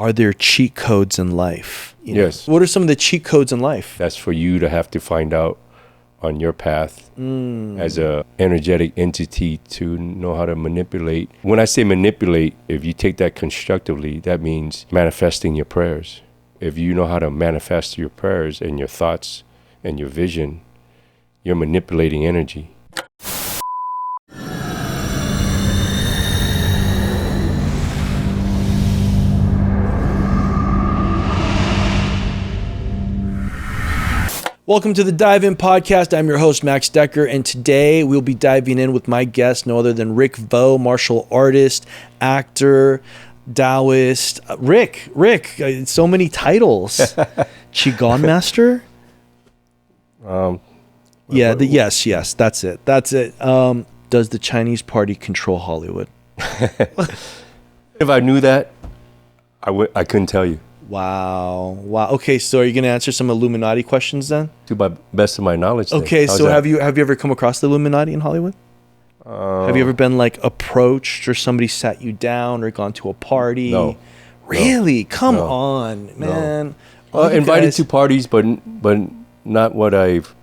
Are there cheat codes in life? Yes. What are some of the cheat codes in life? That's for you to have to find out on your path as a energetic entity to know how to manipulate. When I say manipulate, if you take that constructively, that means manifesting your prayers. If you know how to manifest your prayers and your thoughts and your vision, you're manipulating energy. Welcome to the Dive In Podcast. I'm your host, Max Decker, and today we'll be diving in with my guest, no other than Rick Vo, martial artist, actor, Daoist. Rick, so many titles. Qigong master? Yes, that's it. Does the Chinese party control Hollywood? If I knew that, I couldn't tell you. Wow. Okay, so are you going to answer some Illuminati questions then? To my best of my knowledge. Okay, so have you ever come across the Illuminati in Hollywood? Have you ever been like approached or somebody sat you down or gone to a party? No. Really? Come on, man. Invited to parties, but not what I've...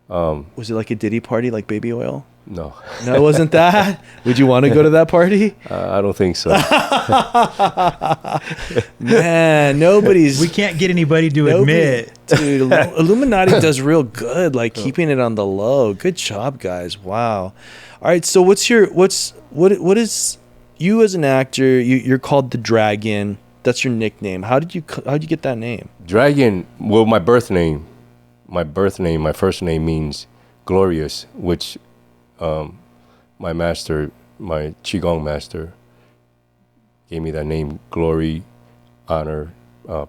Was it like a Diddy party, like Baby Oil? No. No, it wasn't that? Would you want to go to that party? I don't think so. Man, we can't get anybody to admit. Dude, Illuminati does real good, like keeping it on the low. Good job, guys. Wow. All right, so what is you as an actor, you're called the Dragon. That's your nickname. How'd you get that name? Dragon, well, my first name means glorious, which my Qigong master gave me that name. Glory, honor,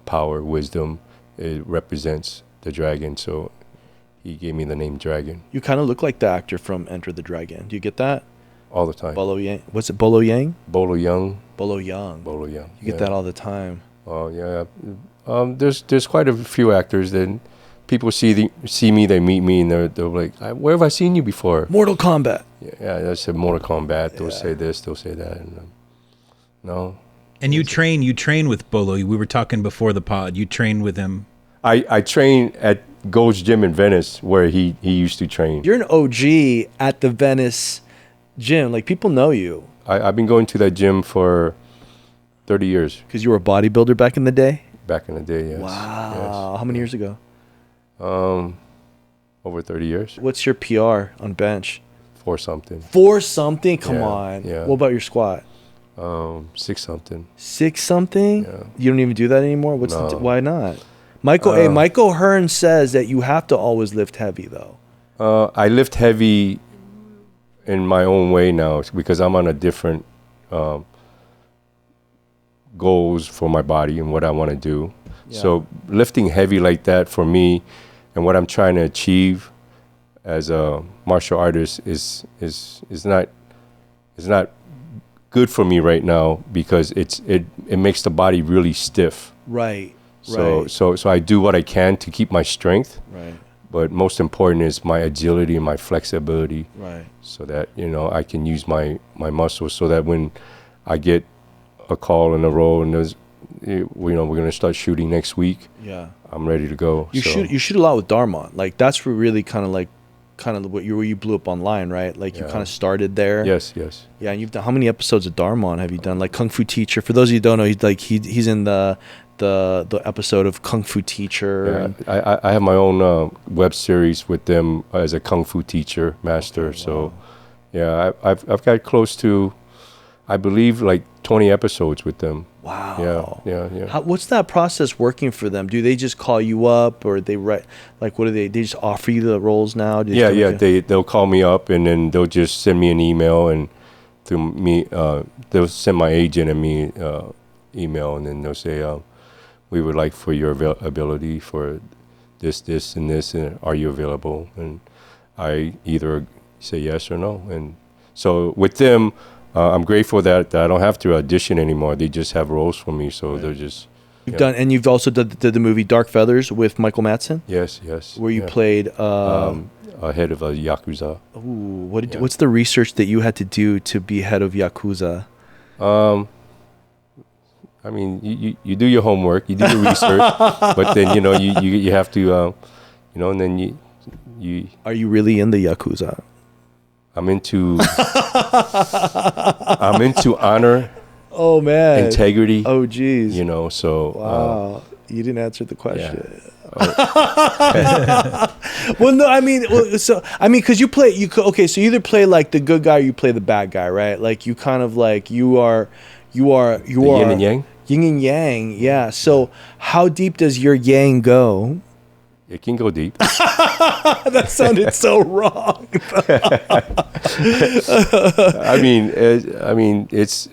power, wisdom. It represents the dragon, so he gave me the name Dragon. You kind of look like the actor from Enter the Dragon. Do you get that? All the time. Bolo Yang. What's it, Bolo Yang? Bolo Young. Bolo Young. Bolo Young. You get that all the time. Oh, yeah. There's quite a few actors that people see me, they meet me, and they're like, where have I seen you before? Mortal Kombat. Yeah, that's a Mortal Kombat. They'll say this, they'll say that. And, no. And you train with Bolo. We were talking before the pod. You train with him. I train at Gold's Gym in Venice, where he used to train. You're an OG at the Venice gym. Like, people know you. I've been going to that gym for 30 years. Because you were a bodybuilder back in the day? Back in the day, yes. Wow. Yes. How many years ago? Over 30 years. What's your PR on bench? 4 something. 4 something? Come on. Yeah. What about your squat? 6 something. 6 something? Yeah. You don't even do that anymore? No. Why not? Michael Hearn says that you have to always lift heavy, though. I lift heavy in my own way now because I'm on a different goals for my body and what I want to do. Yeah. So lifting heavy like that for me and what I'm trying to achieve as a martial artist is not good for me right now because it makes the body really stiff. Right. So I do what I can to keep my strength. Right. But most important is my agility and my flexibility. Right. So that, I can use my muscles so that when I get a call in a role and we're going to start shooting next week. Yeah. I'm ready to go. You shoot a lot with Dharma. Like, that's where where you blew up online, right? Like, you kind of started there. Yes. Yeah, and you've done, how many episodes of Dharma have you done? Like Kung Fu Teacher. For those of you who don't know, he's in the episode of Kung Fu Teacher. Yeah, I have my own web series with them as a Kung Fu teacher master. Okay, wow. So, yeah, I've got close to, I believe, like 20 episodes with them. Wow. Yeah. What's that process working for them? Do they just call you up, or they write? Like, what do they just offer you the roles now? They'll call me up and then they'll just send me an email, and through me, they'll send my agent and me email, and then they'll say, we would like for your ability for this, and this, and are you available? And I either say yes or no. And so with them, I'm grateful that I don't have to audition anymore. They just have roles for me, so they're just... You've also did the movie Dark Feathers with Michael Madsen? Yes. Where you played... head of a Yakuza. Ooh, what's the research that you had to do to be head of Yakuza? I mean, you do your homework, you do your research, but then you have to, and then you. Are you really in the Yakuza? I'm into honor. Oh man, integrity. Oh geez. So. Wow, you didn't answer the question. Yeah. Well, no, I mean, because you either play like the good guy or you play the bad guy, right? Like you kind of like you are yin and yang. Yin and yang, yeah. So how deep does your yang go? It can go deep. That sounded so wrong. I mean, it's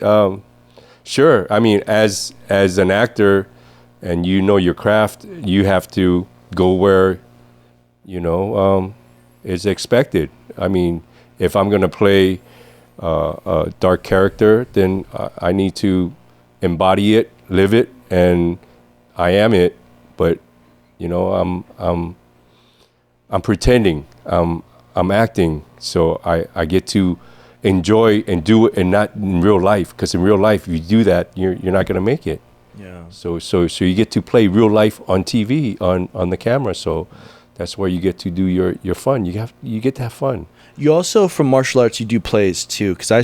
sure. I mean, as an actor, and your craft, you have to go where, is expected. I mean, if I'm going to play a dark character, then I need to embody it, live it, and I am it. But I'm pretending, I'm acting, so I get to enjoy and do it, and not in real life. Because in real life, if you do that, you're not going to make it. Yeah. So you get to play real life on TV, on the camera. So that's where you get to do your fun. You get to have fun. You also, from martial arts, you do plays too. Because I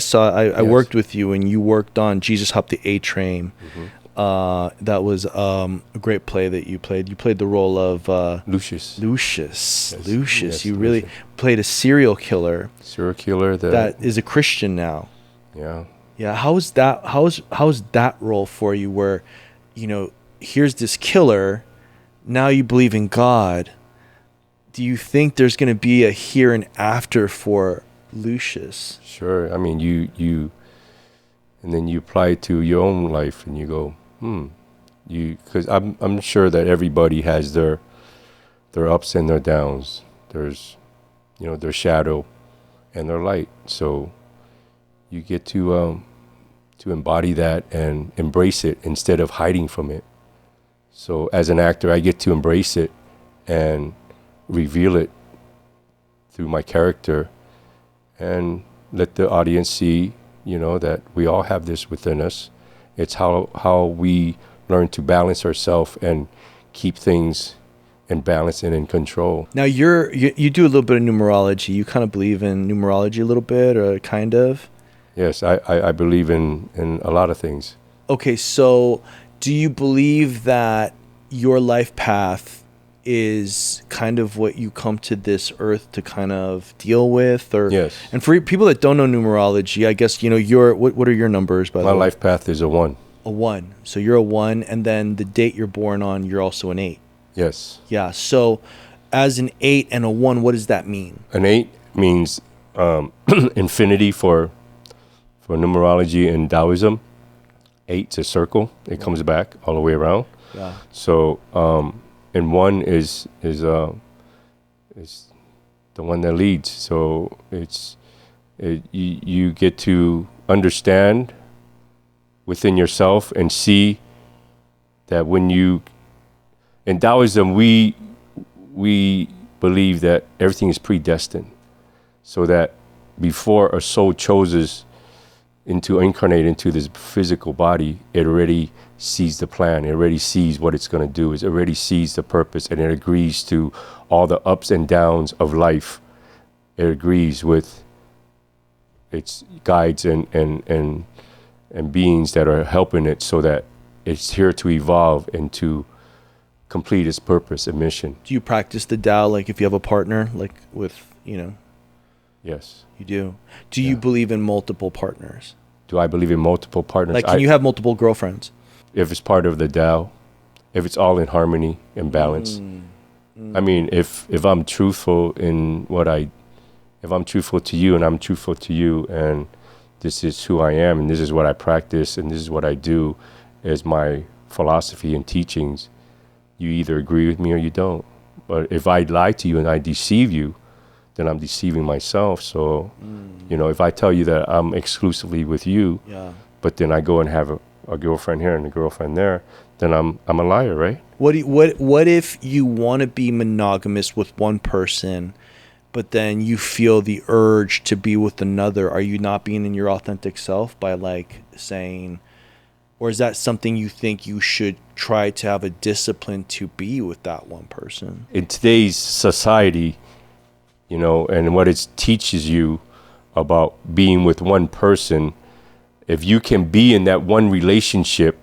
Yes. worked with you and you worked on Jesus Hopped the A Train. Mm-hmm. That was a great play that you played. You played the role of Lucius. Yes. You Lucius. really played a serial killer. That is a Christian now. Yeah. Yeah. How's that role for you? Where, here's this killer. Now you believe in God. Do you think there's going to be a here and after for Lucius? Sure. I mean, you, and then you apply it to your own life, and you go, because I'm sure that everybody has their ups and their downs. There's, their shadow and their light. So you get to embody that and embrace it instead of hiding from it. So as an actor, I get to embrace it and reveal it through my character, and let the audience see, that we all have this within us. It's how we learn to balance ourselves and keep things in balance and in control. Now you do a little bit of numerology. You kind of believe in numerology a little bit, or kind of? Yes, I believe in a lot of things. Okay, so do you believe that your life path is kind of what you come to this earth to kind of deal with? Or yes. And for people that don't know numerology, I guess what are your numbers, by the way? My life path is a 1. A 1. So you're a 1, and then the date you're born on, you're also an 8. Yes. Yeah. So as an 8 and a 1, what does that mean? An 8 means infinity for numerology and Daoism. 8's a circle. It comes back all the way around. Yeah. So and 1 is the one that leads. So you get to understand within yourself and see that when you, in Daoism, we believe that everything is predestined, so that before a soul chooses to incarnate into this physical body, it already sees the plan, it already sees what it's going to do, it already sees the purpose, and it agrees to all the ups and downs of life. It agrees with its guides and beings that are helping it, so that it's here to evolve and to complete its purpose and mission. Do you practice the Tao, like if you have a partner, like with, Yes. You do. Do you believe in multiple partners? Do I believe in multiple partners? Like, can you have multiple girlfriends? If it's part of the Tao, if it's all in harmony and balance. I mean, if I'm truthful in if I'm truthful to you and I'm truthful to you, and this is who I am and this is what I practice and this is what I do as my philosophy and teachings, you either agree with me or you don't. But if I lie to you and I deceive you, then I'm deceiving myself. So, if I tell you that I'm exclusively with you, but then I go and have a girlfriend here and a girlfriend there, then I'm a liar, right? What if you want to be monogamous with one person, but then you feel the urge to be with another? Are you not being in your authentic self by like saying, Or is that something you think you should try to have a discipline to be with that one person? In today's society, and what it teaches you about being with one person, if you can be in that one relationship,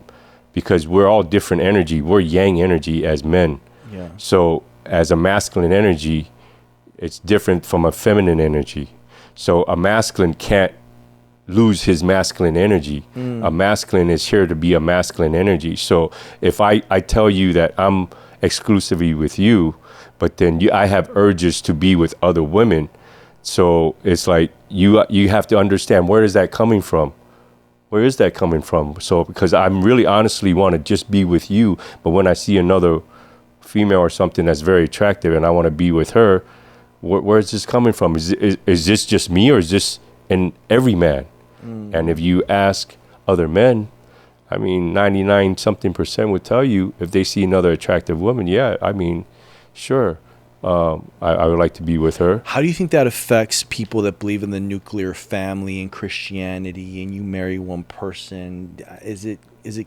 because we're all different energy, we're yang energy as men. Yeah. So as a masculine energy, it's different from a feminine energy. So a masculine can't lose his masculine energy. A masculine is here to be a masculine energy. So if I tell you that I'm exclusively with you, but then I have urges to be with other women, so it's like you have to understand, where is that coming from? Where is that coming from? So because I'm really honestly want to just be with you, but when I see another female or something that's very attractive and I want to be with her, where is this coming from? Is this just me, or is this in every man? And if you ask other men, 99 something percent would tell you, if they see another attractive woman, sure, I would like to be with her. How do you think that affects people that believe in the nuclear family and Christianity, and you marry one person? Is it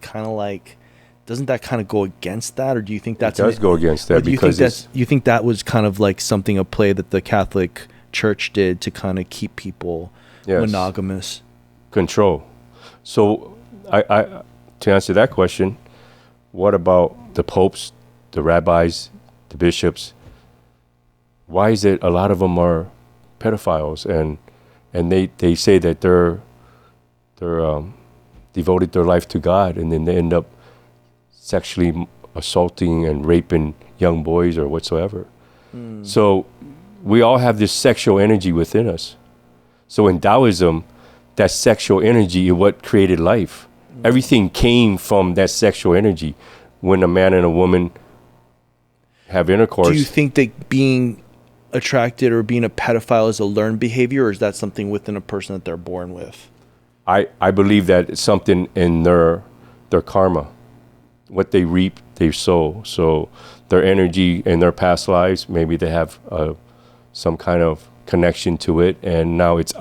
kind of like, doesn't that kind of go against that, or do you think that's... It does go against that, because you think that was kind of like something, a play that the Catholic Church did to kind of keep people monogamous? Control. So I to answer that question, what about the popes, the rabbis, the bishops? Why is it a lot of them are pedophiles, and they say that they're devoted their life to God, and then they end up sexually assaulting and raping young boys or whatsoever. So we all have this sexual energy within us. So in Daoism, that sexual energy is what created life. Everything came from that sexual energy. When a man and a woman have intercourse. Do you think that being attracted or being a pedophile is a learned behavior, or is that something within a person that they're born with? I believe that it's something in their karma. What they reap, they sow. So their energy in their past lives, maybe they have some kind of connection to it, and now it's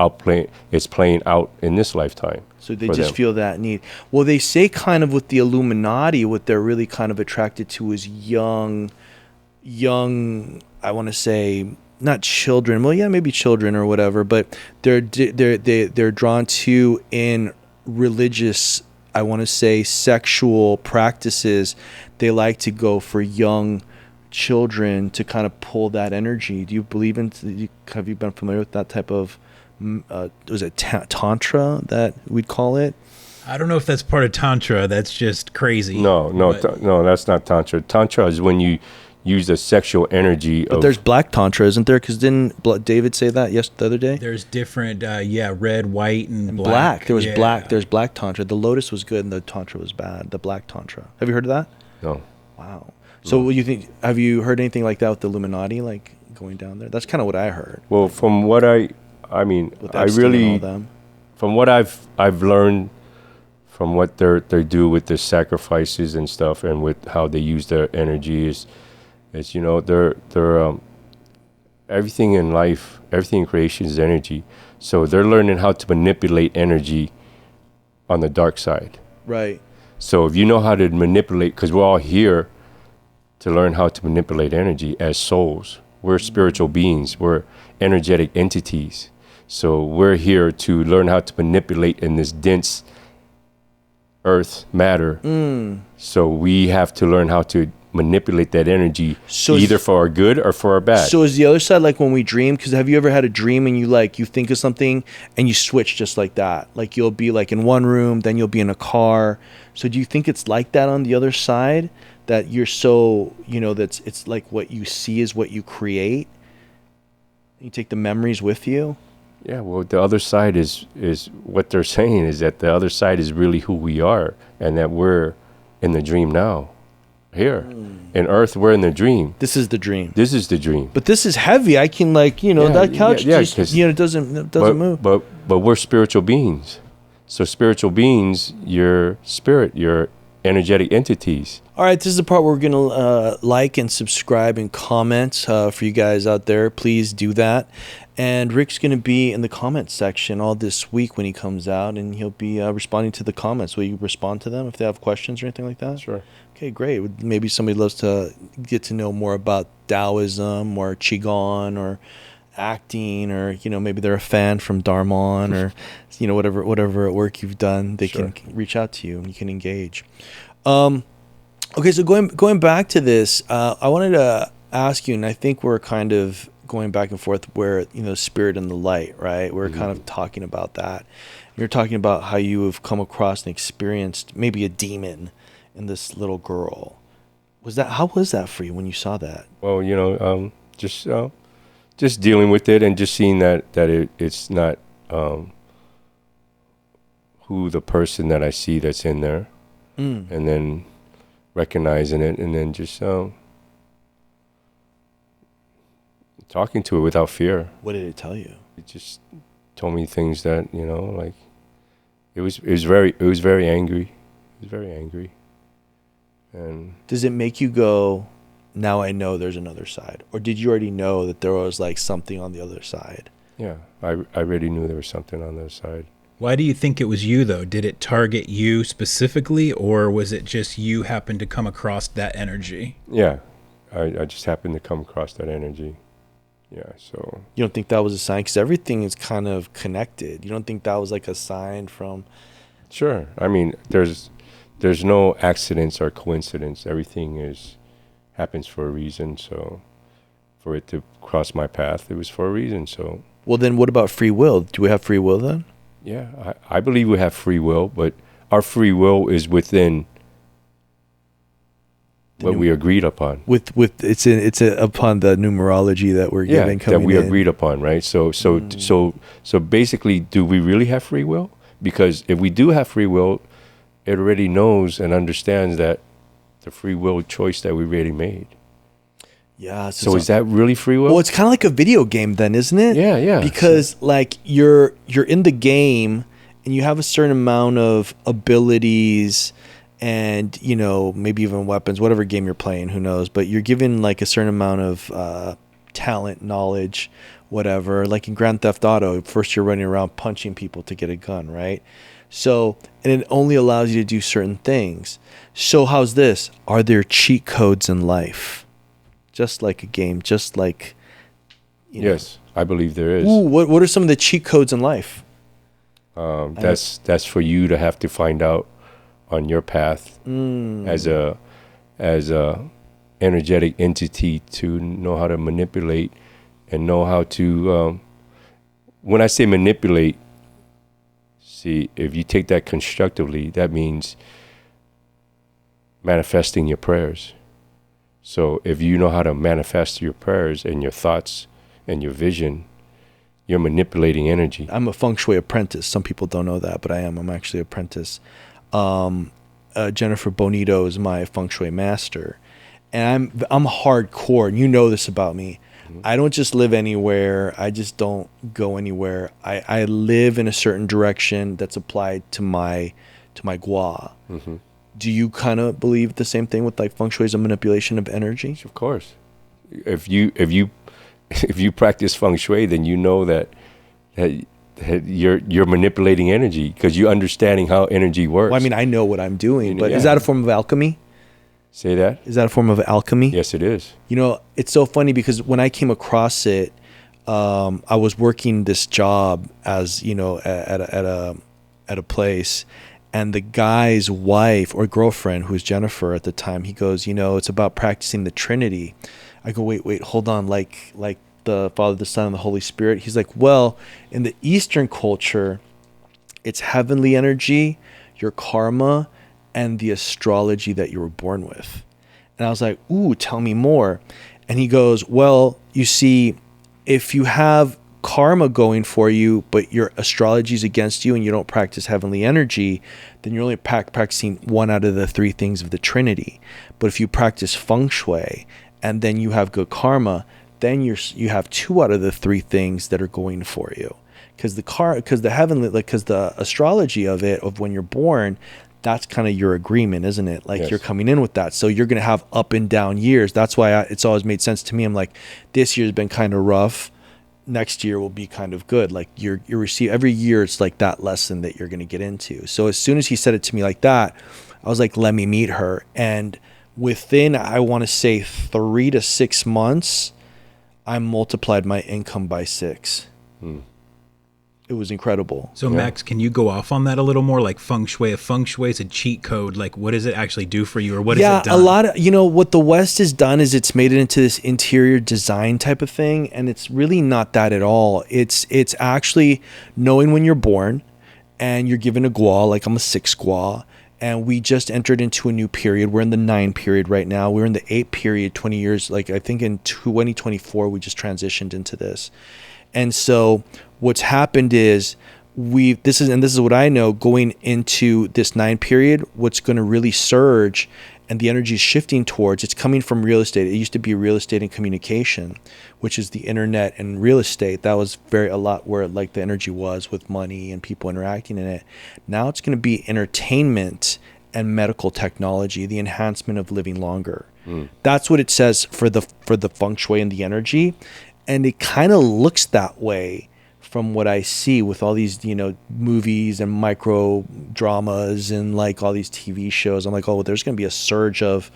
playing out in this lifetime. So they just feel that need. Well, they say kind of with the Illuminati, what they're really kind of attracted to is young, I want to say, not children. Well, yeah, maybe children or whatever, but they're drawn to in religious, I want to say, sexual practices. They like to go for young children to kind of pull that energy. Do you believe in? Have you been familiar with that type of? Was it tantra that we'd call it? I don't know if that's part of tantra. That's just crazy. No, that's not tantra. Tantra is when you use the sexual energy. But there's black tantra, isn't there? Because didn't David say that the other day? There's different, red, white, and black. There was black. There's black tantra. The lotus was good and the tantra was bad. The black tantra. Have you heard of that? No. Wow. So what you think? Have you heard anything like that with the Illuminati, like going down there? That's kind of what I heard. Well, from what from what I've learned, from what they do with the sacrifices and stuff, and with how they use their energy is they're everything in life, everything in creation is energy. So they're learning how to manipulate energy on the dark side. Right. So if you know how to manipulate, because we're all here to learn how to manipulate energy as souls. We're spiritual beings. We're energetic entities. So we're here to learn how to manipulate in this dense earth matter. So we have to learn how to manipulate that energy, either for our good or for our bad. So is the other side like when we dream? Because have you ever had a dream and you think of something and you switch just like that? Like you'll be like in one room, then you'll be in a car. So do you think it's like that on the other side? That you're so, that's it's like what you see is what you create? You take the memories with you? Yeah, well, the other side is what they're saying is that the other side is really who we are, and that we're in the dream now. Here. In Earth, we're in the dream. This is the dream. This is the dream. But this is heavy. I can that couch it doesn't move. But we're spiritual beings. So spiritual beings, your spirit, your energetic entities. All right, this is the part where we're going to like and subscribe and comment for you guys out there. Please do that. And Rick's going to be in the comment section all this week when he comes out, and he'll be responding to the comments. Will you respond to them if they have questions or anything like that? Sure. Okay, great. Maybe somebody loves to get to know more about Daoism or Qigong or acting, or maybe they're a fan from Dharma or whatever work you've done. They can reach out to you and you can engage. Okay, so going back to this, I wanted to ask you, and I think we're kind of going back and forth where spirit and the light, right? We're kind of talking about that. You're talking about how you have come across and experienced maybe a demon in this little girl. How was that for you when you saw that? Well, just dealing with it and just seeing that it's not who the person that I see that's in there, and then recognizing it, and then just talking to it without fear. What did it tell you? It just told me things that like it was very angry. It was very angry. And does it make you go, now I know there's another side? Or did you already know that there was like something on the other side? Yeah, I already knew there was something on the other side. Why do you think it was you, though? Did it target you specifically, or was it just you happened to come across that energy? Yeah, I just happened to come across that energy. Yeah, so... You don't think that was a sign? Because everything is kind of connected. You don't think that was like a sign from... Sure. I mean, there's no accidents or coincidence. Everything happens for a reason. So for it to cross my path, it was for a reason. So... Well, then what about free will? Do we have free will then? Yeah, I believe we have free will, but our free will is within what we agreed upon. It's upon the numerology that we're given coming that we in. agreed upon, right? So basically, do we really have free will? Because if we do have free will, it already knows and understands that the free will choice that we already made. Yeah. So is that really free will? Well, it's kind of like a video game then, isn't it? Yeah. Because like you're in the game and you have a certain amount of abilities and, maybe even weapons, whatever game you're playing, who knows, but you're given like a certain amount of talent, knowledge, whatever. Like in Grand Theft Auto, first you're running around punching people to get a gun, right? So, and it only allows you to do certain things. So how's this? Are there cheat codes in life? Just like a game, just like, Yes, I believe there is. Ooh, what are some of the cheat codes in life? That's for you to have to find out on your path as a energetic entity, to know how to manipulate and know how to. When I say manipulate, see, if you take that constructively, that means manifesting your prayers. So if you know how to manifest your prayers and your thoughts and your vision, you're manipulating energy. I'm a Feng Shui apprentice. Some people don't know that, but I am. I'm actually an apprentice. Jennifer Bonito is my Feng Shui master. And I'm hardcore. And you know this about me. Mm-hmm. I don't just live anywhere. I just don't go anywhere. I live in a certain direction that's applied to my gua. Mm-hmm. Do you kind of believe the same thing with like Feng Shui as a manipulation of energy? Of course. If you practice Feng Shui, then you know that you're manipulating energy because you're understanding how energy works. Well, I mean, I know what I'm doing, but is that a form of alchemy? Say that? Is that a form of alchemy? Yes, it is. It's so funny because when I came across it, I was working this job as at a place. And the guy's wife or girlfriend, who was Jennifer at the time, he goes, it's about practicing the Trinity. I go, wait, hold on. Like the Father, the Son, and the Holy Spirit. He's like, well, in the Eastern culture, it's heavenly energy, your karma, and the astrology that you were born with. And I was like, ooh, tell me more. And he goes, well, you see, if you have karma going for you, but your astrology is against you and you don't practice heavenly energy, then you're only practicing one out of the three things of the Trinity. But if you practice Feng Shui and then you have good karma, then you have two out of the three things that are going for you. Because the heavenly, because the astrology of when you're born, that's kind of your agreement, isn't it? Like Yes. you're coming in with that. So you're going to have up and down years. That's why it's always made sense to me. I'm like, this year's been kind of rough. Next year will be kind of good. Like you receive every year. It's like that lesson that you're going to get into. So as soon as he said it to me like that, I was like, let me meet her. And within, I want to say 3 to 6 months, I multiplied my income by 6. It was incredible. So Max, can you go off on that a little more? Like Feng Shui, if Feng Shui is a cheat code, like what does it actually do for you, or what has it done? A lot of, what the West has done is it's made it into this interior design type of thing, and it's really not that at all. It's actually knowing when you're born, and you're given a gua, like I'm a 6 gua, and we just entered into a new period. We're in the 9 period right now. We're in the 8 period, 20 years. Like I think in 2024, we just transitioned into this. And so what's happened is this is what I know, going into this 9 period, what's going to really surge and the energy is shifting towards, it's coming from real estate. It used to be real estate and communication, which is the internet and real estate. That was a lot where like the energy was with money and people interacting in it. Now it's going to be entertainment and medical technology, the enhancement of living longer. That's what it says for the feng shui and the energy. And it kind of looks that way from what I see with all these, movies and micro dramas and like all these TV shows. I'm like, oh, well, there's going to be a surge of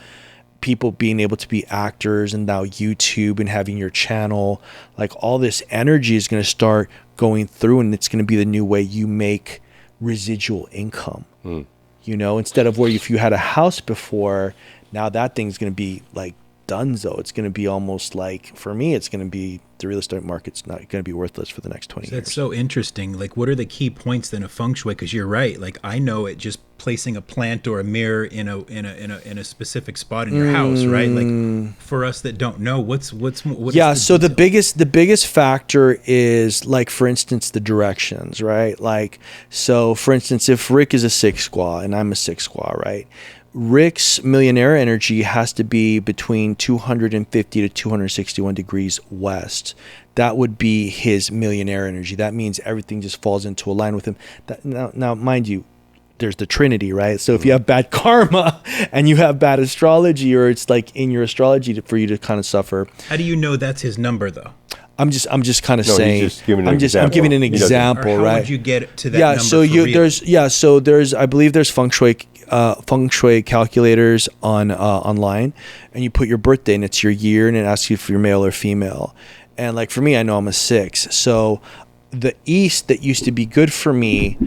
people being able to be actors, and now YouTube and having your channel. Like all this energy is going to start going through, and it's going to be the new way you make residual income. Instead of where if you had a house before, now that thing's going to be like donezo. It's going to be almost like, for me, it's going to be, the real estate market's not going to be worthless for the next 20 years. That's so interesting. Like, what are the key points then of feng shui? Because you're right. Like, I know it just placing a plant or a mirror in a specific spot in your house, right? Like, for us that don't know, what So the biggest factor is, like, for instance, the directions, right? Like, so for instance, if Rick is a 6 squaw and I'm a 6 squaw, right? Rick's millionaire energy has to be between 250 to 261 degrees west. That would be his millionaire energy. That means everything just falls into a line with him. Now, mind you, there's the Trinity, right? So if you have bad karma and you have bad astrology, or it's like in your astrology for you to kind of suffer. How do you know that's his number, though? I'm just kind of saying. I'm giving an example, how right? would you get to that number? So there's I believe there's feng shui calculators on online, and you put your birthday and it's your year, and it asks you if you're male or female. And like for me, I know I'm a 6. So the East that used to be good for me,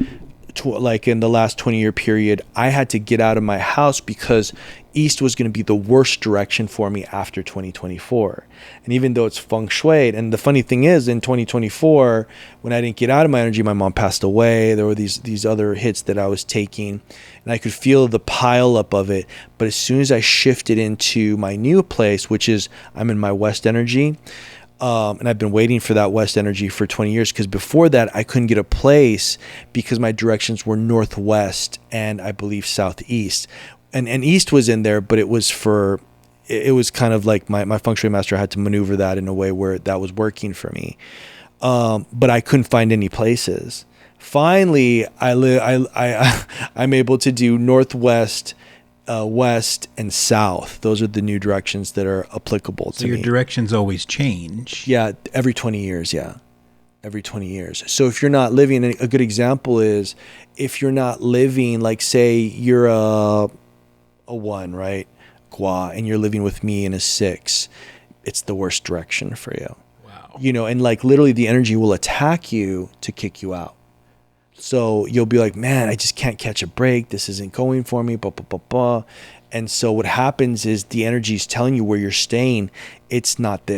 like in the last 20-year period, I had to get out of my house because East was going to be the worst direction for me after 2024. And even though it's feng shui, and the funny thing is, in 2024, when I didn't get out of my energy, my mom passed away. There were these other hits that I was taking, and I could feel the pile up of it. But as soon as I shifted into my new place, which is I'm in my West energy, and I've been waiting for that West energy for 20 years, because before that I couldn't get a place because my directions were northwest and I believe southeast. And East was in there, but it was kind of like my feng shui master had to maneuver that in a way where that was working for me. But I couldn't find any places. Finally, I'm able to do northwest, west, and south. Those are the new directions that are applicable to me. So your directions always change. Yeah, every 20 years, yeah. Every 20 years. So if you're not living, a good example is if you're not living, like say you're a 1, right? Gua, and you're living with me in a 6, it's the worst direction for you. Wow. And like literally the energy will attack you to kick you out. So you'll be like, man, I just can't catch a break. This isn't going for me, blah, blah, blah, blah. And so what happens is the energy is telling you where you're staying. It's not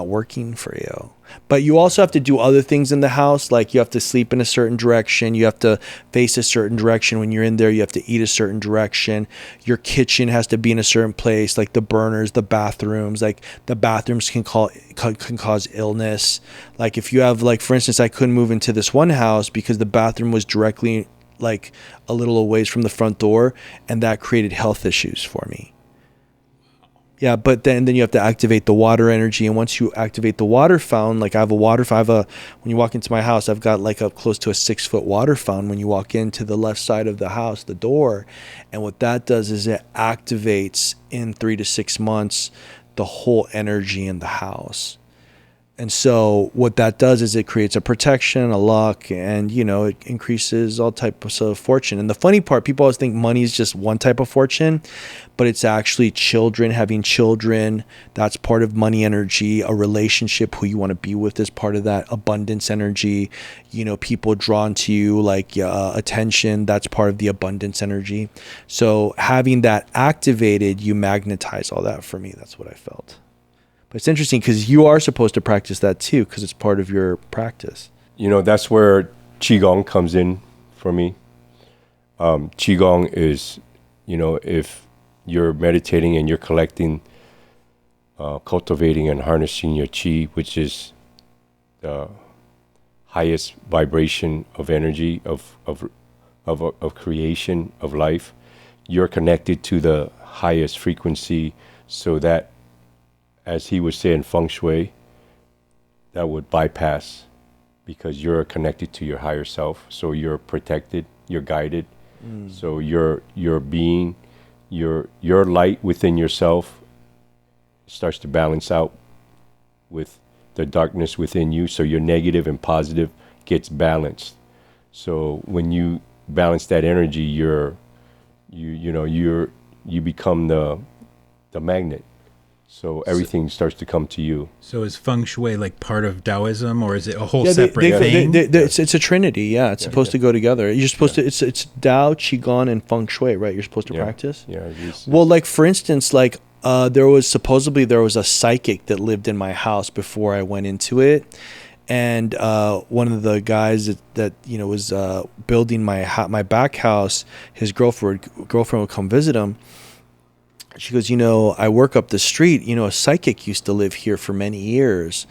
working for you. But you also have to do other things in the house. Like you have to sleep in a certain direction. You have to face a certain direction. When you're in there, you have to eat a certain direction. Your kitchen has to be in a certain place, like the burners, the bathrooms. Like the bathrooms can cause illness. Like if you have, like, for instance, I couldn't move into this one house because the bathroom was directly like a little away from the front door, and that created health issues for me. Yeah, but then you have to activate the water energy, and once you activate the water fountain, like I have a water fountain. When you walk into my house, I've got like up close to a 6-foot water fountain. When you walk into the left side of the house, the door, and what that does is it activates in 3 to 6 months the whole energy in the house. And so what that does is it creates a protection, a luck, and, you know, it increases all types of fortune. And the funny part, people always think money is just one type of fortune, but it's actually children, having children. That's part of money energy. A relationship, who you want to be with, is part of that abundance energy. You know, people drawn to you, like attention, that's part of the abundance energy. So having that activated, you magnetize all that. For me, that's what I felt. It's interesting because you are supposed to practice that too, because it's part of your practice. You know, that's where Qigong comes in for me. Qigong is, you know, if you're meditating and you're collecting, cultivating and harnessing your qi, which is the highest vibration of energy, of creation, of life, you're connected to the highest frequency, so that, as he would say in Feng Shui, that would bypass, because you're connected to your higher self. So you're protected, you're guided. So your being, your light within yourself starts to balance out with the darkness within you. So your negative and positive gets balanced. So when you balance that energy, you become the magnet. So everything starts to come to you. So is Feng Shui like part of Daoism, or is it a whole separate thing? It's a trinity. Yeah, it's supposed to go together. You're supposed to. It's Dao, Qigong, and Feng Shui, right? You're supposed to practice. Yeah. Well, like for instance, like there was a psychic that lived in my house before I went into it, and one of the guys that you know was building my back house, his girlfriend would come visit him. She goes, you know, I work up the street. You know, a psychic used to live here for many years.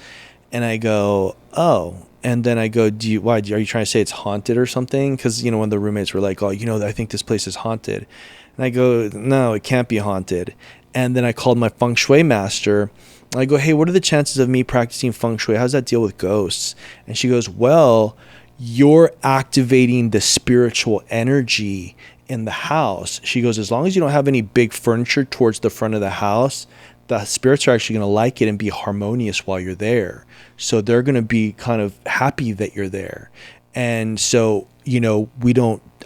And I go, oh. And then I go, are you trying to say it's haunted or something? Because, you know, one of the roommates were like, oh, you know, I think this place is haunted. And I go, no, it can't be haunted. And then I called my Feng Shui master. And I go, hey, what are the chances of me practicing Feng Shui? How does that deal with ghosts? And she goes, well, you're activating the spiritual energy in the house. She goes, as long as you don't have any big furniture towards the front of the house, the spirits are actually going to like it and be harmonious while you're there. So they're going to be kind of happy that you're there. And so, you know,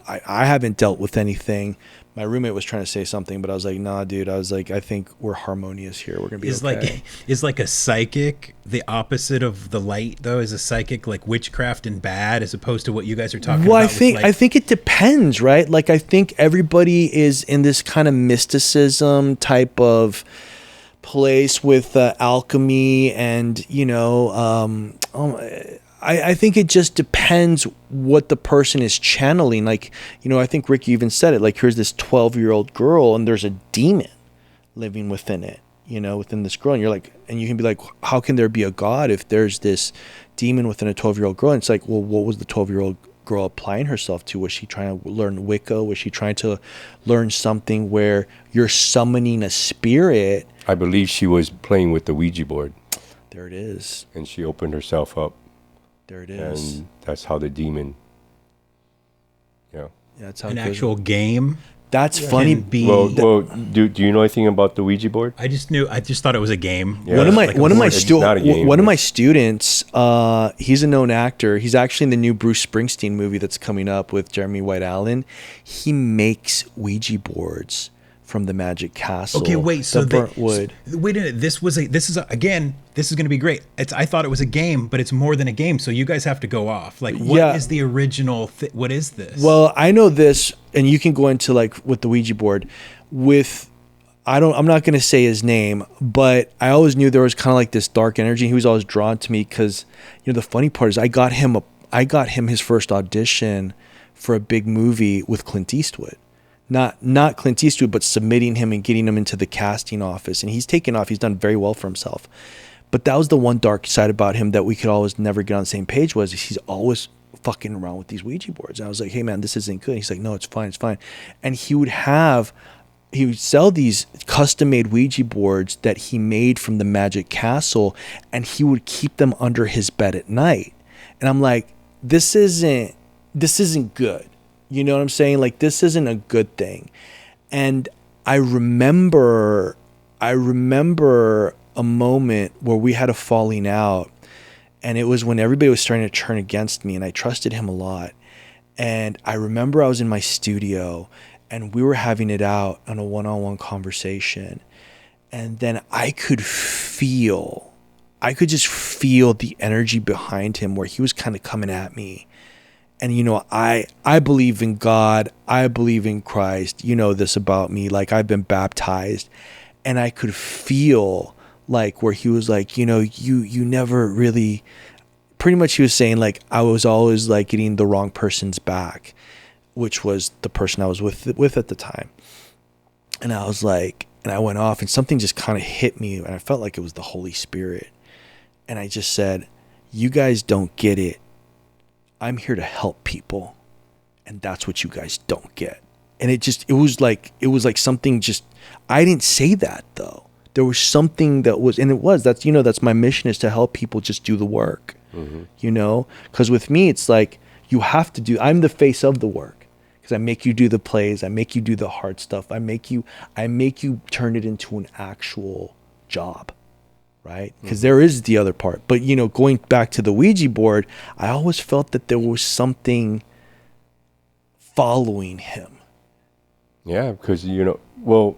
I haven't dealt with anything. My roommate was trying to say something, but I was like, nah, dude. I was like, I think we're harmonious here. We're going to be okay. Is like a psychic the opposite of the light, though? Is a psychic like witchcraft and bad, as opposed to what you guys are talking about? Well, I think it depends, right? Like, I think everybody is in this kind of mysticism type of place with alchemy and, you know, I think it just depends what the person is channeling. Like, you know, I think Ricky even said it, like, here's this 12-year-old girl and there's a demon living within it, you know, within this girl. And you're like, and you can be like, how can there be a God if there's this demon within a 12-year-old girl? And it's like, well, what was the 12-year-old girl applying herself to? Was she trying to learn Wicca? Was she trying to learn something where you're summoning a spirit? I believe she was playing with the Ouija board. There it is. And she opened herself up. There it is. And that's how the demon, that's how an actual game. That's funny. Well, do you know anything about the Ouija board? I just thought it was a game. Yeah. One of my students, he's a known actor. He's actually in the new Bruce Springsteen movie that's coming up with Jeremy White Allen. He makes Ouija boards from the Magic Castle. Okay, wait. So burnt wood. Wait a minute. This is going to be great. I thought it was a game, but it's more than a game. So you guys have to go off. Like, what is the original? What is this? Well, I know this, and you can go into like with the Ouija board. I'm not going to say his name, but I always knew there was kind of like this dark energy. He was always drawn to me because, you know, the funny part is I got him his first audition for a big movie with Clint Eastwood. Not Clint Eastwood, but submitting him and getting him into the casting office. And he's taken off. He's done very well for himself. But that was the one dark side about him that we could always never get on the same page, was he's always fucking around with these Ouija boards. And I was like, hey, man, this isn't good. He's like, no, it's fine. And he he would sell these custom-made Ouija boards that he made from the Magic Castle, and he would keep them under his bed at night. And I'm like, this isn't good. You know what I'm saying? Like, this isn't a good thing. And I remember a moment where we had a falling out, and it was when everybody was starting to turn against me, and I trusted him a lot. And I remember I was in my studio, and we were having it out on a one-on-one conversation. And then I could just feel the energy behind him, where he was kind of coming at me. And, you know, I believe in God. I believe in Christ. You know this about me. Like, I've been baptized. And I could feel, like, where he was like, you know, you never really, pretty much he was saying, like, I was always, like, getting the wrong person's back, which was the person I was with at the time. And I was like, and I went off, and something just kind of hit me, and I felt like it was the Holy Spirit. And I just said, you guys don't get it. I'm here to help people, and that's what you guys don't get. And it was like something just, I didn't say that though. There was something that was, and that's, you know, that's my mission, is to help people just do the work, you know? Because with me, it's like, you have to do, I'm the face of the work, because I make you do the plays. I make you do the hard stuff. I make you turn it into an actual job. Right? Because there is the other part. But, you know, going back to the Ouija board, I always felt that there was something following him. Yeah, because, you know, well,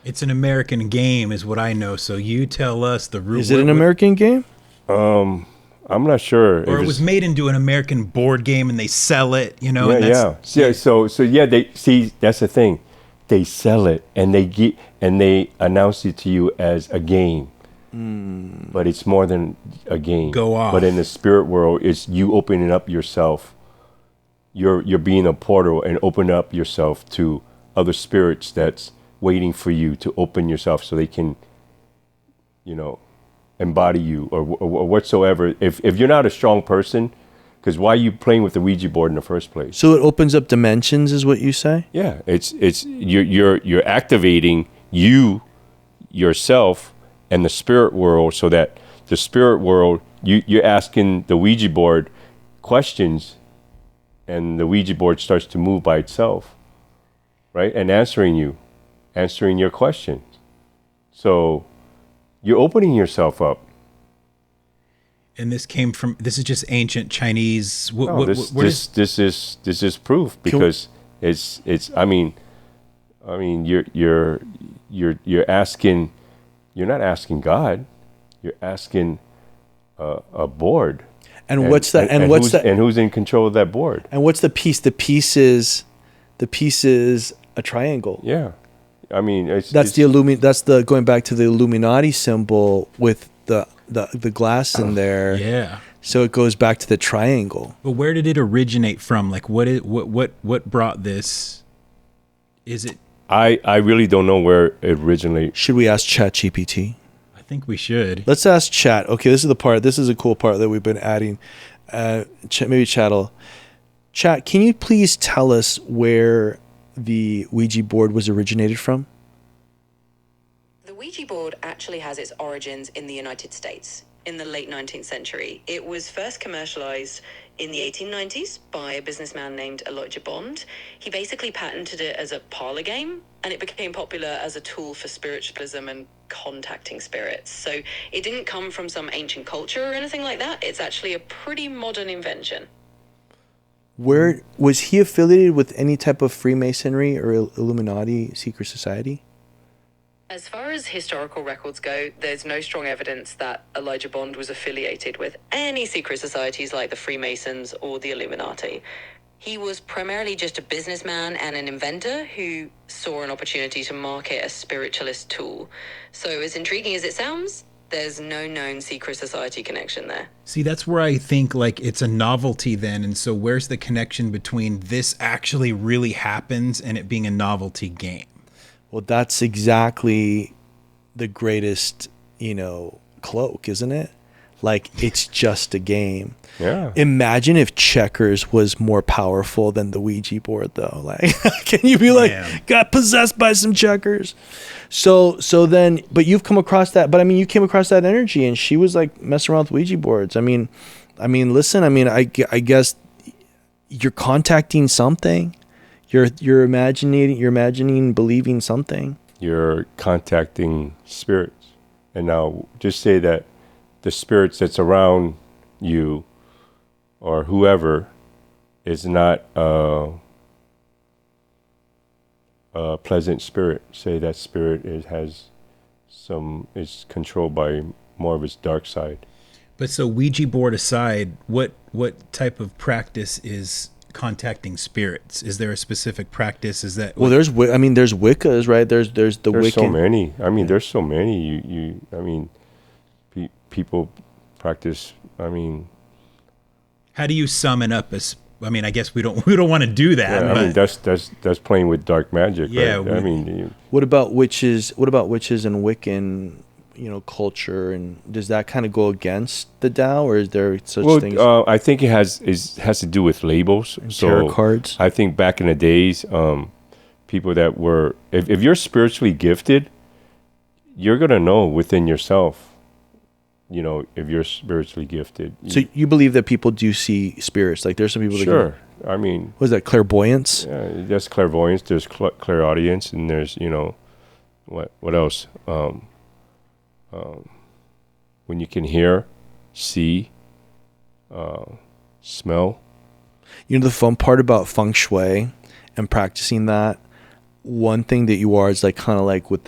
It's an American game is what I know. So you tell us the root. Is it an American game? I'm not sure. Or it was made into an American board game and they sell it, you know? Yeah. So yeah, they see, that's the thing. They sell it and they announce it to you as a game. But it's more than a game. Go off. But in the spirit world, it's you opening up yourself. You're being a portal and open up yourself to other spirits that's waiting for you to open yourself so they can, you know, embody you or whatsoever. If you're not a strong person, because why are you playing with the Ouija board in the first place? So it opens up dimensions, is what you say? Yeah, it's you're activating yourself and the spirit world, so that the spirit world, you're asking the Ouija board questions, and the Ouija board starts to move by itself, right? And answering your questions. So you're opening yourself up. And this is just ancient Chinese. This is proof, because it's. I mean, you're asking. You're not asking God. You're asking a board. And what's that? And what's that? And who's in control of that board? And what's the piece? The piece is a triangle. Yeah, I mean, that's the going back to the Illuminati symbol with the glass in there. Yeah. So it goes back to the triangle. But where did it originate from? Like, what brought this? Is it? I really don't know where it originated. Should we ask ChatGPT? I think we should. Let's ask Chat. Okay, this is a cool part that we've been adding. Maybe Chat, can you please tell us where the Ouija board was originated from? The Ouija board actually has its origins in the United States in the late 19th century. It was first commercialized in the 1890s by a businessman named Elijah Bond. He basically patented it as a parlor game, and it became popular as a tool for spiritualism and contacting spirits. So it didn't come from some ancient culture or anything like that. It's actually a pretty modern invention. Where was he affiliated with any type of Freemasonry or Illuminati secret society? As far as historical records go, there's no strong evidence that Elijah Bond was affiliated with any secret societies like the Freemasons or the Illuminati. He was primarily just a businessman and an inventor who saw an opportunity to market a spiritualist tool. So as intriguing as it sounds, there's no known secret society connection there. See, that's where I think like it's a novelty then. And so where's the connection between this actually really happens and it being a novelty game? Well, that's exactly the greatest, cloak, isn't it? like it's just a game. Yeah. Imagine if checkers was more powerful than the Ouija board, though. Like, can you be like, got possessed by some checkers? So then, but you've come across that. But I mean, you came across that energy, and she was like messing around with Ouija boards. I mean, listen. I mean, I guess you're contacting something. You're imagining, believing something. You're contacting spirits, and now just say that the spirits that's around you or whoever is not a pleasant spirit. Say that spirit is controlled by more of its dark side. But so Ouija board aside, what type of practice is contacting spirits? Is there a specific practice? Is that there's Wiccas, right? There's the Wiccan. There's so many. I mean, there's so many. People practice. I mean, how do you summon up I guess we don't want to do that. Yeah, I mean, that's playing with dark magic. Yeah. Right? What about witches? What about witches and Wiccan? Culture, and does that kind of go against the Tao, or is there such things? I think it has to do with labels. Tarot cards. I think back in the days, people that were, if you're spiritually gifted, you're gonna know within yourself. If you're spiritually gifted. So you believe that people do see spirits? Like there's some people. Sure. I mean, what is that? Clairvoyance. Yeah, that's clairvoyance. There's clairaudience, and there's what else? When you can hear, see, smell. The fun part about Feng Shui and practicing that, one thing that you are is like kind of like with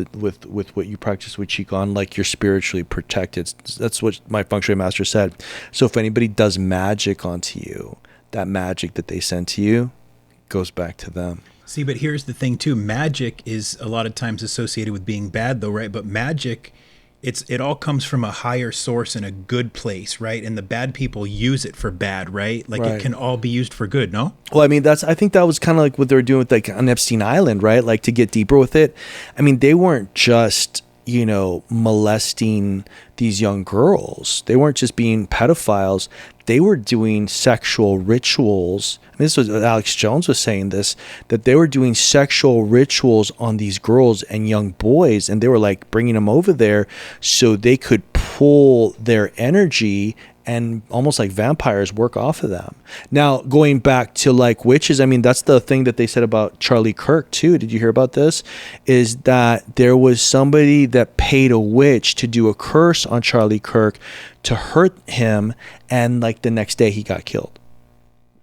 what you practice with Qigong, like you're spiritually protected. That's what my Feng Shui master said. So if anybody does magic onto you, that magic that they send to you goes back to them. See, but here's the thing too. Magic is a lot of times associated with being bad though, right? But magic, it all comes from a higher source in a good place, right? And the bad people use it for bad, right? Like It can all be used for good, no? Well, I mean, I think that was kind of like what they were doing with like on Epstein Island, right? Like to get deeper with it. I mean, they weren't just, molesting these young girls. They weren't just being pedophiles. They were doing sexual rituals. I mean, this was Alex Jones was saying this, that they were doing sexual rituals on these girls and young boys, and they were like bringing them over there so they could pull their energy and almost like vampires work off of them. Now, going back to like witches, I mean, that's the thing that they said about Charlie Kirk too. Did you hear about this? Is that there was somebody that paid a witch to do a curse on Charlie Kirk to hurt him, and like the next day he got killed.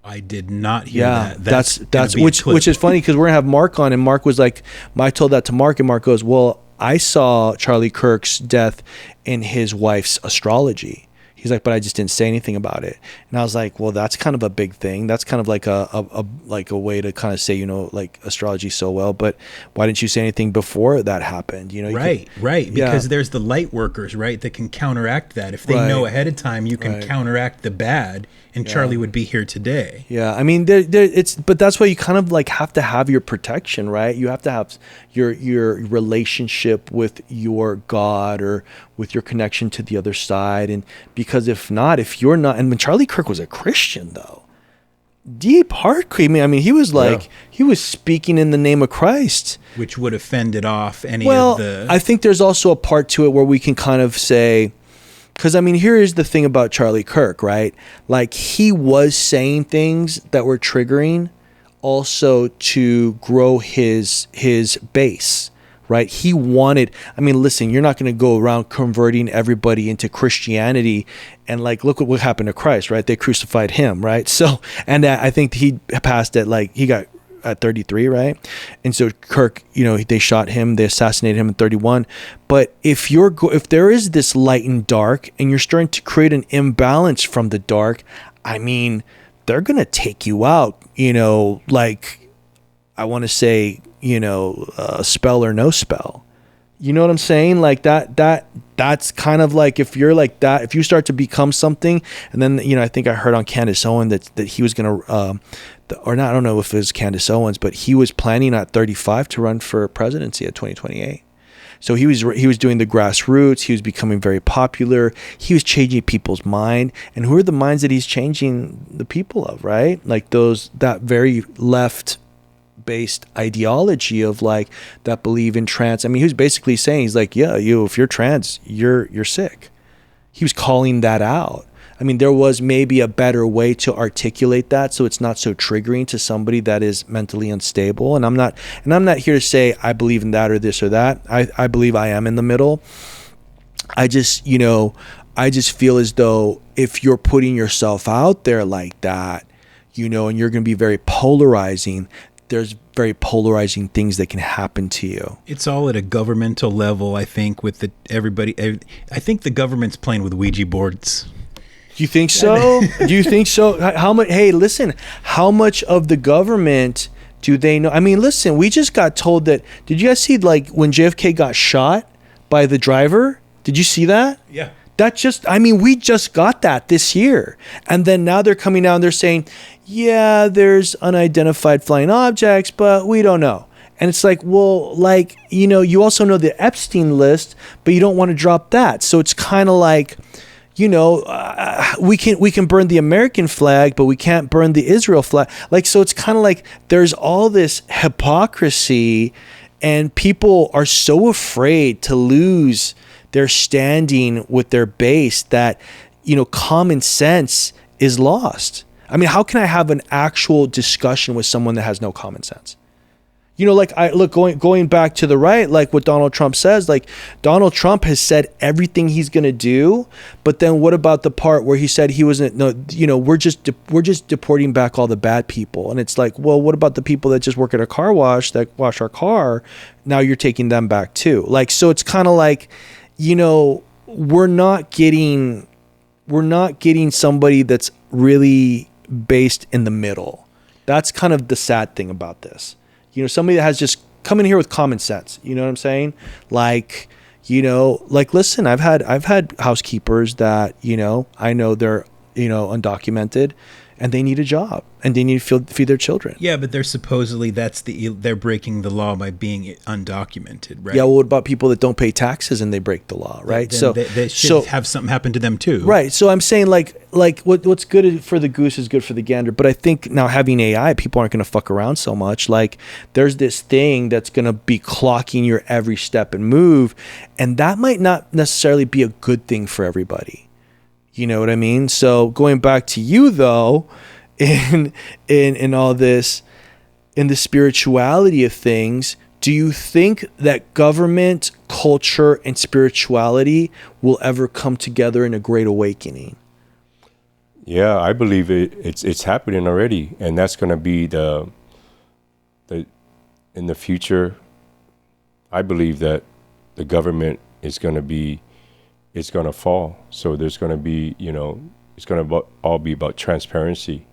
I did not hear that. That's which is funny because we're gonna have Mark on, and Mark was like, I told that to Mark, and Mark goes, well, I saw Charlie Kirk's death in his wife's astrology. He's like, but I just didn't say anything about it. And I was like, well, that's kind of a big thing. That's kind of like a way to kind of say, like astrology so well, but why didn't you say anything before that happened? Right. Because there's the light workers, right, that can counteract that. If they know ahead of time, you can counteract the bad, and Charlie would be here today. Yeah. I mean, but that's why you kind of like have to have your protection, right? You have to have your relationship with your God or with your connection to the other side. And because if you're not, and when Charlie Kirk was a Christian though, deep heart creamy. I mean, he was like, he was speaking in the name of Christ. Which would have fended off any of the... I think there's also a part to it where we can kind of say, because I mean, here is the thing about Charlie Kirk, right? Like he was saying things that were triggering also to grow his base. Right? He wanted, I mean, listen, you're not going to go around converting everybody into Christianity and like, look what happened to Christ, right? They crucified him, right? So, and I think he passed at like, he got at 33, right? And so Kirk, they shot him, they assassinated him at 31. But if there is this light and dark and you're starting to create an imbalance from the dark, I mean, they're going to take you out, like I want to say, spell or no spell. You know what I'm saying? Like that's kind of like if you're like that, if you start to become something, and then, I think I heard on Candace Owens that he was going to, or not, I don't know if it was Candace Owens, but he was planning at 35 to run for presidency at 2028. So he was doing the grassroots. He was becoming very popular. He was changing people's mind. And who are the minds that he's changing the people of, right? Like that very left based ideology of like that believe in trans. I mean, he was basically saying, he's like, yeah, if you're trans, you're sick. He was calling that out. I mean, there was maybe a better way to articulate that so it's not so triggering to somebody that is mentally unstable. And I'm not here to say I believe in that or this or that. I believe I am in the middle. I just feel as though if you're putting yourself out there like that, and you're going to be very polarizing, there's very polarizing things that can happen to you. It's all at a governmental level, I think, with everybody. I think the government's playing with Ouija boards. Do you think so? Do you think so? How much? Hey, listen, how much of the government do they know? I mean, listen, we just got told that. Did you guys see like when JFK got shot by the driver? Did you see that? Yeah. We just got that this year. And then now they're coming out and they're saying, yeah, there's unidentified flying objects, but we don't know. And it's like, well, like, you also know the Epstein list, but you don't want to drop that. So it's kind of like, we can burn the American flag, but we can't burn the Israel flag. Like, so it's kind of like there's all this hypocrisy, and people are so afraid to lose their standing with their base that, common sense is lost. I mean, how can I have an actual discussion with someone that has no common sense? Going back to the right, like what Donald Trump says, like Donald Trump has said everything he's going to do. But then what about the part where he said he wasn't, we're just deporting back all the bad people. And it's like, well, what about the people that just work at a car wash that wash our car? Now you're taking them back too. Like, so it's kind of like, we're not getting somebody that's really based in the middle. That's kind of the sad thing about this. Somebody that has just come in here with common sense. You know what I'm saying? Like, listen, I've had housekeepers that, I know they're, undocumented and they need a job and they need to feed their children. Yeah, but they're supposedly they're breaking the law by being undocumented, right? Yeah, well, what about people that don't pay taxes and they break the law, right? Then they should have something happen to them too. Right. So I'm saying like what's good for the goose is good for the gander. But I think now having AI, people aren't going to fuck around so much. Like there's this thing that's going to be clocking your every step and move. And that might not necessarily be a good thing for everybody. You know what I mean? So going back to you though, in all this, in the spirituality of things, do you think that government, culture, and spirituality will ever come together in a great awakening? Yeah, I believe it's happening already, and that's going to be the in the future. I believe that the government is going to be. It's going to fall. So there's going to be, it's going to all be about transparency,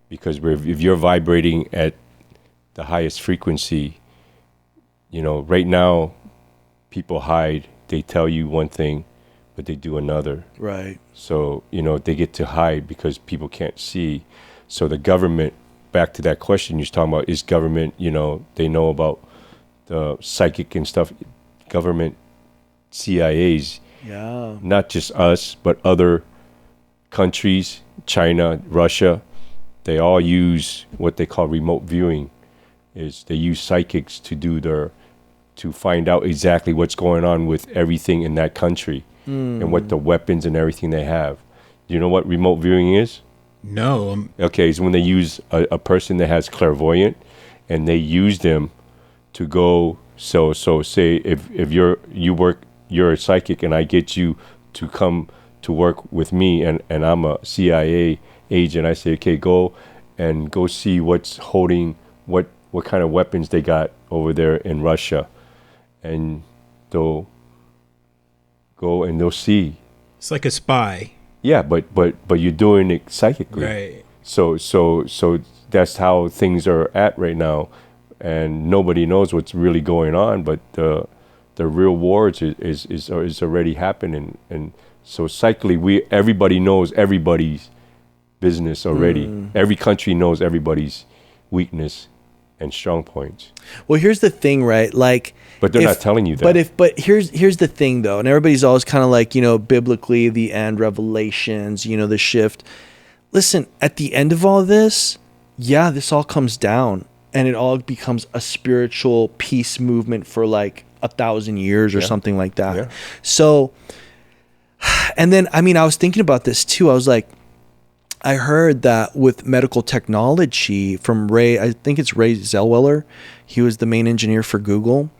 because if you're vibrating at the highest frequency, right now people hide. They tell you one thing, but they do another. Right. So, they get to hide because people can't see. So the government, back to that question you're talking about, is government, they know about the psychic and stuff. Government, CIAs, yeah, not just us, but other countries, China, Russia, they all use what they call remote viewing. Is they use psychics to find out exactly what's going on with everything in that country and what the weapons and everything they have. Do you know what remote viewing is? No. Okay, it's when they use a person that has clairvoyant, and they use them to go. So say if you're a psychic and I get you to come to work with me, and I'm a CIA agent, I say, okay, go see what's holding, what kind of weapons they got over there in Russia. And they'll go and they'll see. It's like a spy. Yeah, but you're doing it psychically. Right. So that's how things are at right now. And nobody knows what's really going on, but the real wars is already happening, and so psychically everybody knows everybody's business already. Every country knows everybody's weakness and strong points. Well, here's the thing, right? Like But they're not telling you that. But here's the thing though, and everybody's always kind of like, biblically the end, revelations, the shift. Listen, at the end of all this, yeah, this all comes down and it all becomes a spiritual peace movement for like 1,000 years or something like that. Yeah. So, and then, I was thinking about this too. I was like, I heard that with medical technology from Ray, I think it's Ray Zellweger. He was the main engineer for Google.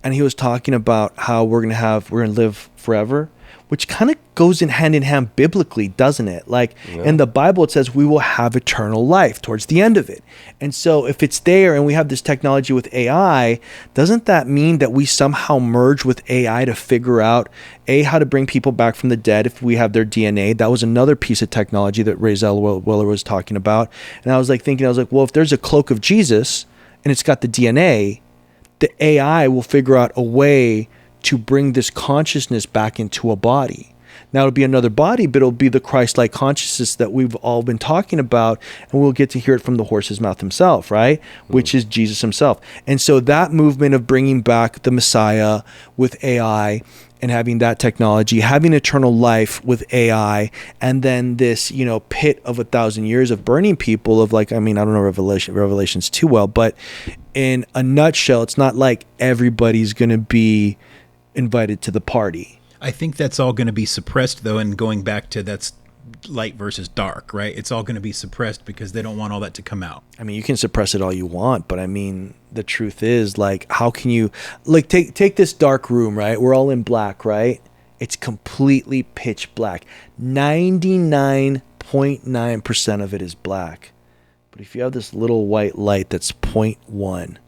And he was talking about how we're going to live forever, which kind of goes in hand biblically, doesn't it? Like in the Bible, it says we will have eternal life towards the end of it. And so if it's there and we have this technology with AI, doesn't that mean that we somehow merge with AI to figure out how to bring people back from the dead if we have their DNA? That was another piece of technology that Ray Zellweger was talking about. And I was like, well, if there's a cloak of Jesus and it's got the DNA, the AI will figure out a way to bring this consciousness back into a body. Now it'll be another body, but it'll be the Christ-like consciousness that we've all been talking about, and we'll get to hear it from the horse's mouth himself, right? Which is Jesus himself. And so that movement of bringing back the Messiah with AI and having that technology, having eternal life with AI, and then this, pit of 1,000 years of burning people of like, I don't know Revelations too well, but in a nutshell, it's not like everybody's going to be invited to the party. I think that's all going to be suppressed though, and going back to that's light versus dark, right? It's all going to be suppressed because they don't want all that to come out. You can suppress it all you want, but the truth is, like, how can you, like, take this dark room, right? We're all in black, right? It's completely pitch black. 99.9% of it is black. But if you have this little white light that's 0.1,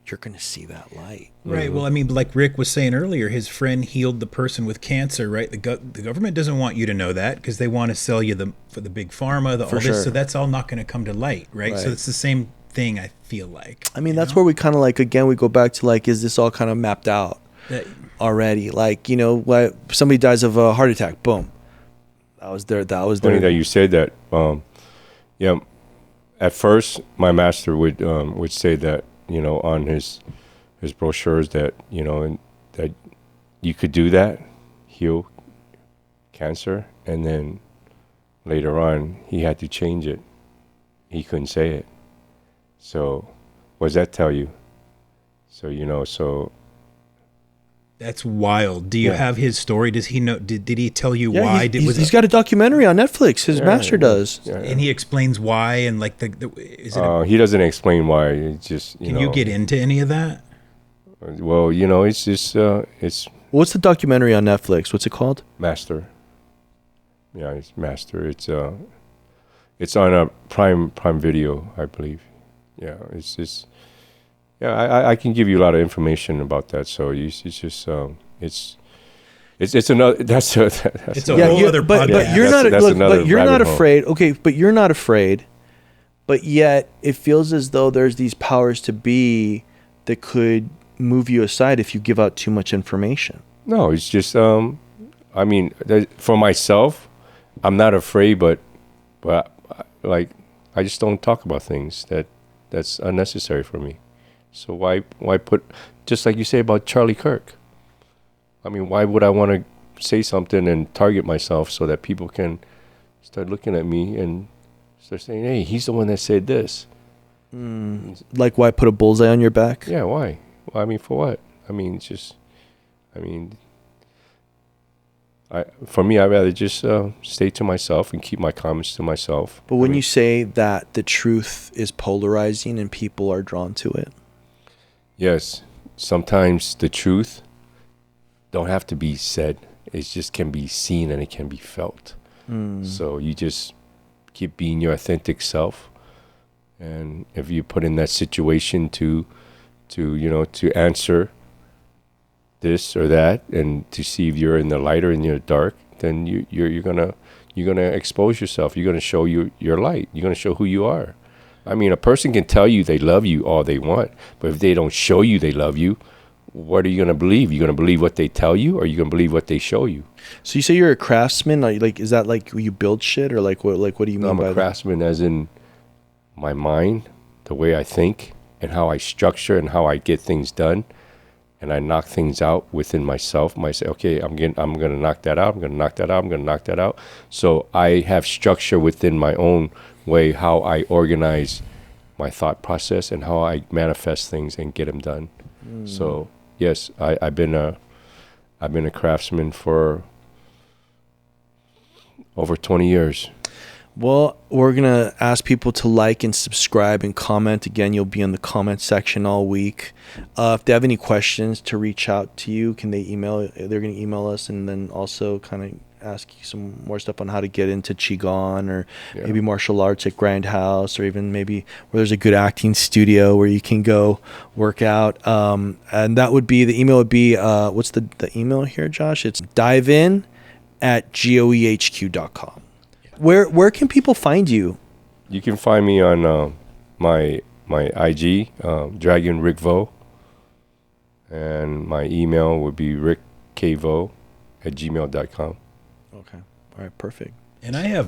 you're going to see that light. Right. Well, like Rick was saying earlier, his friend healed the person with cancer, right? The government doesn't want you to know that because they want to sell you for the big pharma, all this. Sure. So that's all not going to come to light, right? So it's the same thing, I feel like. That's where we kind of like, again, we go back to like, is this all kind of mapped out already? Like, what somebody dies of a heart attack, boom. That was there. Funny that you said that. Yeah. At first, my master would say that, on his brochures that, and that you could do that, heal cancer, and then later on he had to change it. He couldn't say it. So what does that tell you? So that's wild. Do you have his story? Does he know? Did he tell you why? He's got a documentary on Netflix. His master does, and he explains why. And like is it? He doesn't explain why. It's just can you get into any of that? Well, it's just it's. What's the documentary on Netflix? What's it called? Master. Yeah, it's Master. It's on a Prime Video, I believe. Yeah, it's just. Yeah, I can give you a lot of information about that. So it's just it's another that's a whole other podcast. But you're not afraid. Okay, but you're not afraid. But yet it feels as though there's these powers to be that could move you aside if you give out too much information. No, it's just for myself, I'm not afraid, but like I just don't talk about things that's unnecessary for me. So why put, just like you say about Charlie Kirk? Why would I want to say something and target myself so that people can start looking at me and start saying, hey, he's the one that said this. Like why put a bullseye on your back? Yeah, why? Well, for what? For me, I'd rather just stay to myself and keep my comments to myself. But when you say that the truth is polarizing and people are drawn to it? Yes, sometimes the truth don't have to be said. It just can be seen and it can be felt. So you just keep being your authentic self. And if you put in that situation to answer this or that and to see if you're in the light or in the dark, then you're gonna expose yourself. You're gonna show your light. You're gonna show who you are. A person can tell you they love you all they want, but if they don't show you they love you, what are you going to believe? You're going to believe what they tell you, or are you going to believe what they show you? So you say you're a craftsman? Like, is that like you build shit, or like what? Like, what do you mean by that? I'm a craftsman, as in my mind, the way I think, and how I structure and how I get things done, and I knock things out within myself. Say, okay, I'm gonna knock that out. I'm gonna knock that out. I'm gonna knock that out. So I have structure within my own way how I organize my thought process and how I manifest things and get them done. So yes, I've been a craftsman for over 20 years. Well, we're going to ask people to like and subscribe and comment. Again, you'll be in the comment section all week. If they have any questions to reach out to you, can they email? They're going to email us, and then also kind of ask you some more stuff on how to get into Qigong, or maybe martial arts at Grindhouse, or even maybe where there's a good acting studio where you can go work out. And that would be, the email would be, what's the email here, Josh? It's divein@goehq.com. Where can people find you? You can find me on my IG, Dragon Rick Vo, and my email would be rickkvo@gmail.com. Okay. All right. Perfect. And I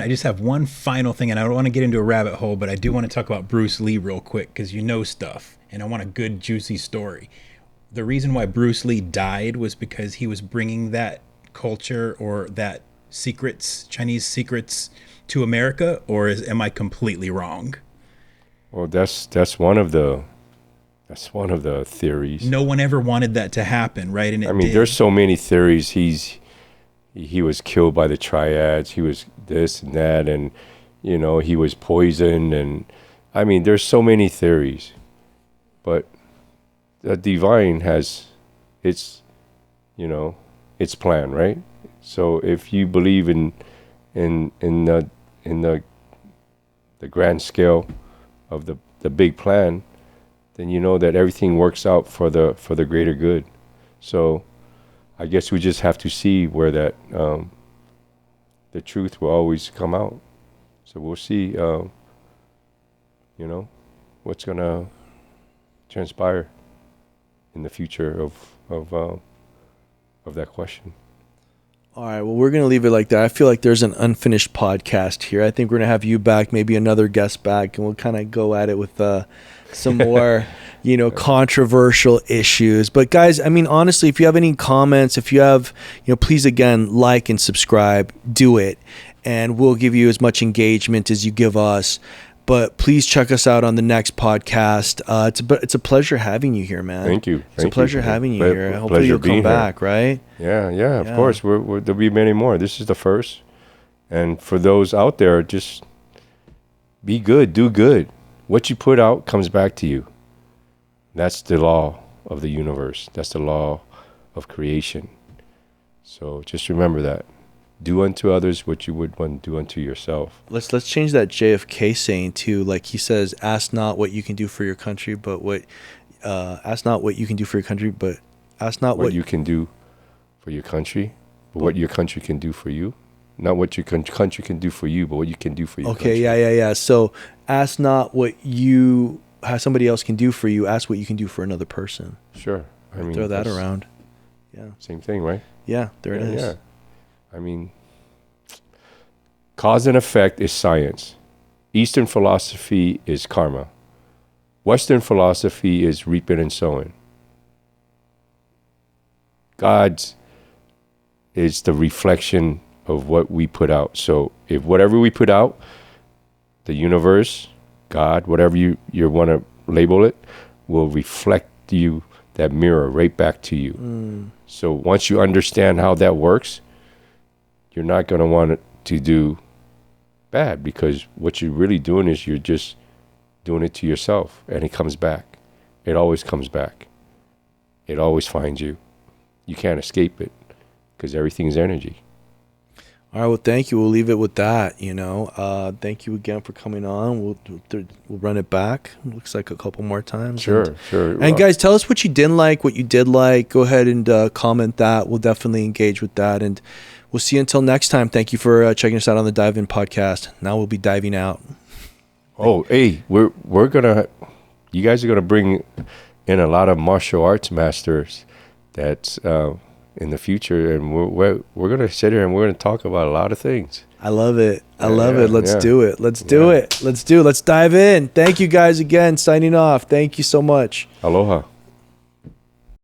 just have one final thing, and I don't want to get into a rabbit hole, but I do want to talk about Bruce Lee real quick, because you know stuff, and I want a good, juicy story. The reason why Bruce Lee died was because he was bringing that culture, or that Chinese secrets, to America, or am I completely wrong? Well, that's one of the theories. No one ever wanted that to happen, right? And I mean, there's so many theories. He was killed by the triads. He was this and that, and he was poisoned. And I mean, there's so many theories, but the divine has its plan, right? So if you believe in the grand scale of the big plan, then you know that everything works out for the greater good. So I guess we just have to see where that the truth will always come out. So we'll see what's gonna transpire in the future of that question. All right. Well, we're going to leave it like that. I feel like there's an unfinished podcast here. I think we're going to have you back, maybe another guest back, and we'll kind of go at it with some more, controversial issues. But guys, I mean, honestly, if you have any comments, if you have, please, again, like and subscribe, do it. And we'll give you as much engagement as you give us. But please check us out on the next podcast. It's a pleasure having you here, man. Thank you. It's a pleasure having you here. Hopefully you'll come back, right? Yeah, of course. There'll be many more. This is the first. And for those out there, just be good, do good. What you put out comes back to you. That's the law of the universe. That's the law of creation. So just remember that. Do unto others what you would want to do unto yourself. Let's change that JFK saying too. Like he says, ask not what you can do for your country, but ask not what you can do for your country, but ask not what you can do for your country, but what your country can do for you. Not what your country can do for you, but what you can do for your country. Okay, yeah. So ask not how somebody else can do for you. Ask what you can do for another person. Sure. I mean, throw that around. Yeah. Same thing, right? Yeah, there it is. Yeah. I mean, cause and effect is science. Eastern philosophy is karma. Western philosophy is reaping and sowing. God's is the reflection of what we put out. So if whatever we put out, the universe, God, whatever you want to label it, will reflect you, that mirror right back to you. So once you understand how that works, you're not going to want to do bad, because what you're really doing is you're just doing it to yourself, and it comes back. It always comes back. It always finds you. You can't escape it, because everything's energy. All right. Well, thank you. We'll leave it with that. Thank you again for coming on. We'll run it back. Looks like a couple more times. Sure. And guys, tell us what you didn't like, what you did like. Go ahead and comment that. We'll definitely engage with that. And we'll see you until next time. Thank you for checking us out on the Dive In podcast. Now we'll be diving out. Oh, hey, you guys are gonna bring in a lot of martial arts masters that's in the future, and we're gonna sit here and we're gonna talk about a lot of things. I love it. Let's do it. Let's dive in. Thank you guys again. Signing off. Thank you so much. Aloha.